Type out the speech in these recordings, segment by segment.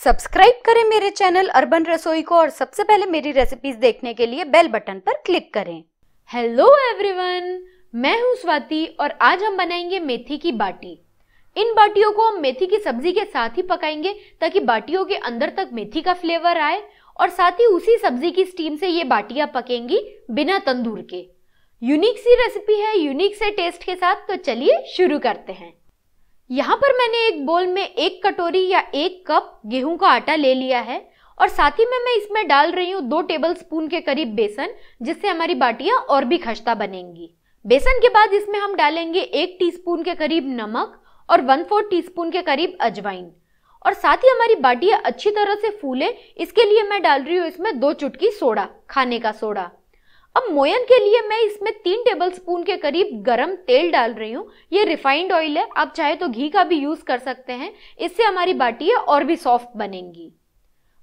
Subscribe करें मेरे channel urban रसोई को और सबसे पहले मेरी रेसिपीज देखने के लिए बेल बटन पर क्लिक करें। हेलो एवरीवन, मैं हूं स्वाति और आज हम बनाएंगे मेथी की बाटी। इन बाटियों को हम मेथी की सब्जी के साथ ही पकाएंगे ताकि बाटियों के अंदर तक मेथी का फ्लेवर आए और साथ ही उसी सब्जी की स्टीम से ये बाटियां पकेंगी बिना तंदूर के। यूनिक सी रेसिपी है, यूनिक से टेस्ट के साथ। तो चलिए शुरू करते हैं। यहाँ पर मैंने एक बोल में 1 कटोरी या 1 कप गेहूं का आटा ले लिया है और साथ ही में मैं इसमें डाल रही हूँ 2 टेबलस्पून के करीब बेसन, जिससे हमारी बाटियां और भी खस्ता बनेंगी। बेसन के बाद इसमें हम डालेंगे 1 टीस्पून के करीब नमक और 1/4 टीस्पून के करीब अजवाइन और साथ ही हमारी बाटियां अच्छी तरह से फूले, इसके लिए मैं डाल रही हूँ इसमें 2 चुटकी सोडा, खाने का सोडा। अब मोयन के लिए मैं इसमें 3 टेबलस्पून के करीब गरम तेल डाल रही हूँ। ये रिफाइंड ऑयल है, आप चाहे तो घी का भी यूज कर सकते हैं, इससे हमारी बाटियां और भी सॉफ्ट बनेंगी।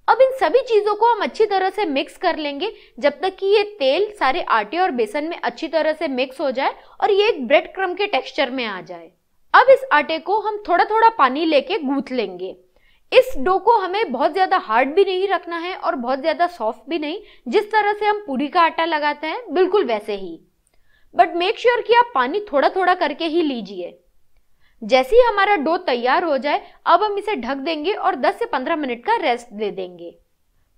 अब इन सभी चीजों को हम अच्छी तरह से मिक्स कर लेंगे जब तक कि ये तेल सारे आटे और बेसन में अच्छी तरह से मिक्स हो जाए और ये एक ब्रेड क्रम्ब के टेक्सचर में आ जाए। अब इस आटे को हम थोड़ा थोड़ा पानी लेके गूंथ लेंगे। इस डो को हमें बहुत ज्यादा हार्ड भी नहीं रखना है और बहुत ज्यादा सॉफ्ट भी नहीं, जिस तरह से हम पूरी का आटा लगाते हैं बिल्कुल वैसे ही। बट मेक श्योर कि आप पानी थोड़ा थोड़ा करके ही लीजिए। जैसे ही हमारा डो तैयार हो जाए, अब हम इसे ढक देंगे और 10 से 15 मिनट का रेस्ट दे देंगे।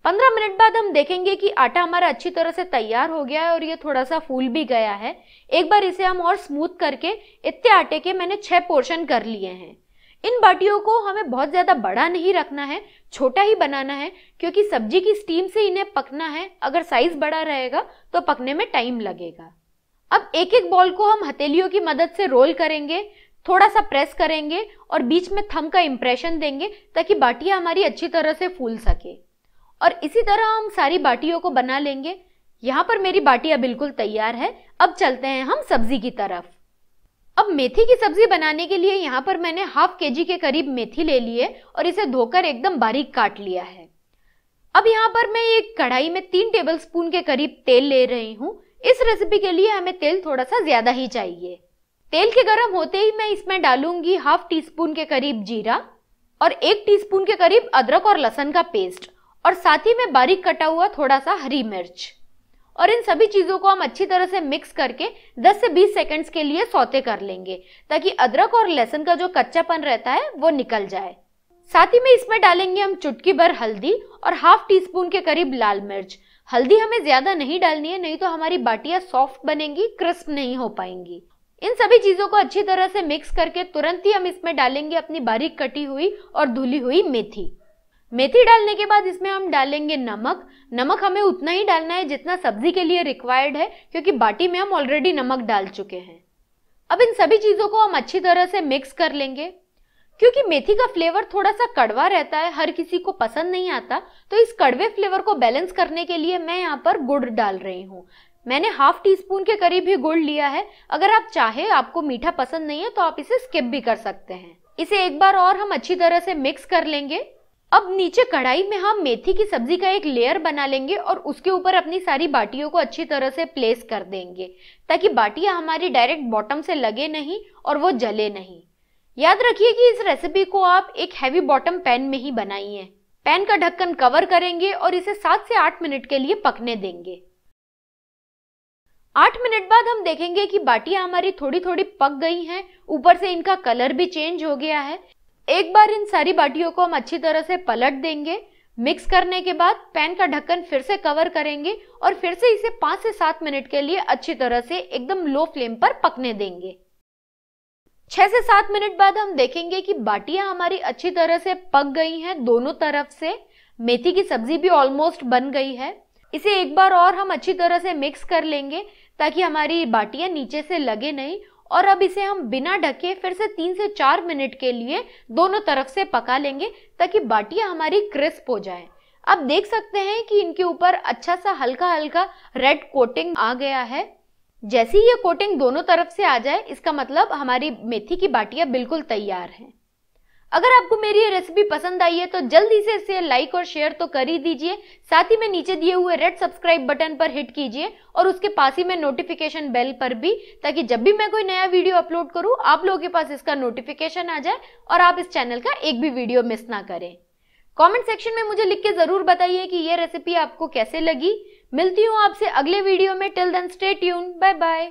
15 मिनट बाद हम देखेंगे कि आटा हमारा अच्छी तरह से तैयार हो गया है और ये थोड़ा सा फूल भी गया है। एक बार इसे हम और स्मूथ करके इतने आटे के मैंने 6 पोर्शन कर लिए हैं। इन बाटियों को हमें बहुत ज्यादा बड़ा नहीं रखना है, छोटा ही बनाना है, क्योंकि सब्जी की स्टीम से इन्हें पकना है। अगर साइज बड़ा रहेगा तो पकने में टाइम लगेगा। अब एक एक बॉल को हम हथेलियों की मदद से रोल करेंगे, थोड़ा सा प्रेस करेंगे और बीच में थंब का इंप्रेशन देंगे ताकि बाटियां हमारी अच्छी तरह से फूल सके। और इसी तरह हम सारी बाटियों को बना लेंगे। यहाँ पर मेरी बाटियां बिल्कुल तैयार है। अब चलते हैं हम सब्जी की तरफ। अब मेथी की सब्जी बनाने के लिए यहाँ पर मैंने ½ kg के करीब मेथी ले ली है और इसे धोकर एकदम बारीक काट लिया है। अब यहाँ पर मैं एक कढ़ाई में 3 टेबलस्पून के करीब तेल ले रही हूँ। इस रेसिपी के लिए हमें तेल थोड़ा सा ज्यादा ही चाहिए। तेल के गर्म होते ही मैं इसमें डालूंगी ½ टीस्पून के करीब जीरा और 1 टीस्पून के करीब अदरक और लहसुन का पेस्ट और साथ ही में बारीक कटा हुआ थोड़ा सा हरी मिर्च। और इन सभी चीजों को हम अच्छी तरह से मिक्स करके 10 से 20 सेकंड्स के लिए सौते कर लेंगे ताकि अदरक और लहसुन का जो कच्चापन रहता है वो निकल जाए। साथ ही में इसमें डालेंगे हम चुटकी भर हल्दी और ½ टीस्पून के करीब लाल मिर्च। हल्दी हमें ज्यादा नहीं डालनी है, नहीं तो हमारी बाटियां सॉफ्ट बनेंगी, क्रिस्प नहीं हो पाएंगी। इन सभी चीजों को अच्छी तरह से मिक्स करके तुरंत ही हम इसमें डालेंगे अपनी बारीक कटी हुई और धुली हुई मेथी। मेथी डालने के बाद इसमें हम डालेंगे नमक। नमक हमें उतना ही डालना है जितना सब्जी के लिए रिक्वायर्ड है, क्योंकि बाटी में हम ऑलरेडी नमक डाल चुके हैं। अब इन सभी चीजों को हम अच्छी तरह से मिक्स कर लेंगे। क्योंकि मेथी का फ्लेवर थोड़ा सा कड़वा रहता है, हर किसी को पसंद नहीं आता, तो इस कड़वे फ्लेवर को बैलेंस करने के लिए मैं यहाँ पर गुड़ डाल रही हूँ। मैंने ½ टीस्पून के करीब ही गुड़ लिया है। अगर आप चाहे, आपको मीठा पसंद नहीं है तो आप इसे स्किप भी कर सकते हैं। इसे एक बार और हम अच्छी तरह से मिक्स कर लेंगे। अब नीचे कढ़ाई में हम मेथी की सब्जी का एक लेयर बना लेंगे और उसके ऊपर अपनी सारी बाटियों को अच्छी तरह से प्लेस कर देंगे ताकि बाटियां हमारी डायरेक्ट बॉटम से लगे नहीं और वो जले नहीं। याद रखिए कि इस रेसिपी को आप एक हैवी बॉटम पैन में ही बनाइए। पैन का ढक्कन कवर करेंगे और इसे 7 से 8 मिनट के लिए पकने देंगे। 8 मिनट बाद हम देखेंगे कि बाटियां हमारी थोड़ी थोड़ी पक गई हैं, ऊपर से इनका कलर भी चेंज हो गया है। एक बार इन सारी बाटियों को हम अच्छी तरह से पलट देंगे। मिक्स करने के बाद पैन का ढक्कन फिर से कवर करेंगे और फिर से इसे 5 से 7 मिनट के लिए अच्छी तरह से एकदम लो फ्लेम पर पकने देंगे। 6 से 7 मिनट बाद हम देखेंगे कि बाटियां हमारी अच्छी तरह से पक गई हैं दोनों तरफ से। मेथी की सब्जी भी ऑलमोस्ट बन गई है। इसे एक बार और हम अच्छी तरह से मिक्स कर लेंगे ताकि हमारी बाटियां नीचे से लगे नहीं। और अब इसे हम बिना ढके फिर से 3 से 4 मिनट के लिए दोनों तरफ से पका लेंगे ताकि बाटियां हमारी क्रिस्प हो जाएं। आप देख सकते हैं कि इनके ऊपर अच्छा सा हल्का हल्का रेड कोटिंग आ गया है। जैसे ही ये कोटिंग दोनों तरफ से आ जाए, इसका मतलब हमारी मेथी की बाटियां बिल्कुल तैयार हैं। अगर आपको मेरी ये रेसिपी पसंद आई है तो जल्दी से इसे लाइक और शेयर तो कर ही दीजिए। साथ ही में नीचे दिए हुए रेड सब्सक्राइब बटन पर हिट कीजिए और उसके पास ही में नोटिफिकेशन बेल पर भी, ताकि जब भी मैं कोई नया वीडियो अपलोड करूं आप लोगों के पास इसका नोटिफिकेशन आ जाए और आप इस चैनल का एक भी वीडियो मिस ना करें। कमेंट सेक्शन में मुझे लिख के जरूर बताइए कि ये रेसिपी आपको कैसे लगी। मिलती हूँ आपसे अगले वीडियो में। Till then stay tuned, bye bye.